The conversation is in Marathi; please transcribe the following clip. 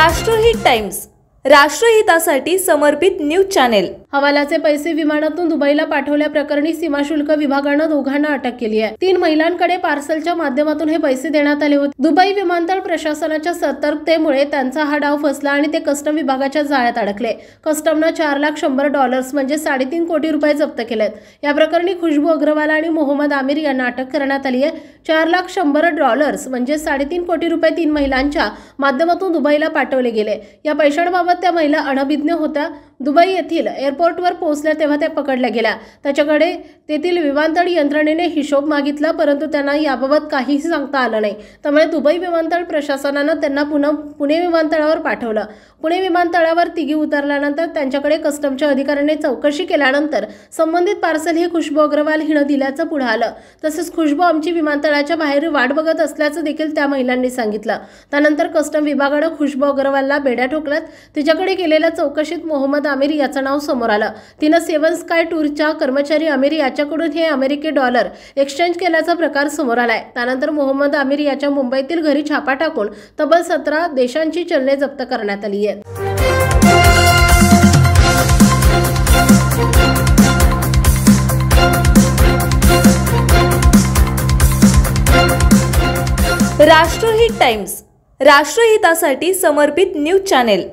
राष्ट्रहित टाइम्स, राष्ट्रहितासाठी समर्पित न्यूज चॅनेल। हवालाचे पैसे विमानातून दुबईला पाठवल्याप्रकरणी सीमाशुल्क विभागाने दोघांना अटक केली आहे। 3 महिलांकडे पार्सलच्या माध्यमातून हे पैसे देण्यात आले होते। दुबई विमानतळ प्रशासनाच्या सतर्कतेमुळे त्यांचा हा डाव फसला आणि ते कस्टम विभागाच्या जाळ्यात अडकले। कस्टमने $4,100 म्हणजे 3.5 कोटी रुपये जप्त केलेत। या प्रकरणी खुशबू अग्रवाल आणि मोहम्मद आमिर यांना अटक करण्यात आली आहे। $4,100 म्हणजे 3.5 कोटी रुपये 3 महिलांच्या माध्यमातून दुबईला पाठवले गेले। या पैशांबाबत त्या महिला अनभिज्ञ होत्या। दुबई येथील एअरपोर्टवर पोहोचल्या तेव्हा त्या पकडल्या गेल्या। त्याच्याकडे तेथील विमानतळ यंत्रणेने हिशोब मागितला, परंतु त्यांना याबाबत काहीही सांगता आलं नाही। त्यामुळे दुबई विमानतळ प्रशासनाने त्यांना पुणे विमानतळावर पाठवलं। पुणे विमानतळावर तिघी उतरल्यानंतर त्यांच्याकडे कस्टमच्या अधिकाऱ्यांनी चौकशी केल्यानंतर संबंधित पार्सल हे खुशबू अग्रवाल हिने दिल्याचं पुढे आलं। तसेच खुशबू आमची विमानतळाच्या बाहेर वाट बघत असल्याचं देखील त्या महिलांनी सांगितलं। त्यानंतर कस्टम विभागाने खुशबू अग्रवालला बेड्या ठोकल्यात। तिच्याकडे केलेल्या चौकशीत मोहम्मद आमिर याचं नाव समोर आलं। तिने 7 स्काय टूरच्या कर्मचारी आमिर याच्याकडून हे अमेरिकी डॉलर एक्सचेंज केल्याचा प्रकार समोर आलाय। त्यानंतर मोहम्मद आमिर याच्या मुंबईतील घरी छापा टाकून तब्बल 17 देशांची चलने जप्त करण्यात आली आहेत। राष्ट्रहित टाइम्स, राष्ट्रहितासाठी समर्पित न्यूज चॅनेल।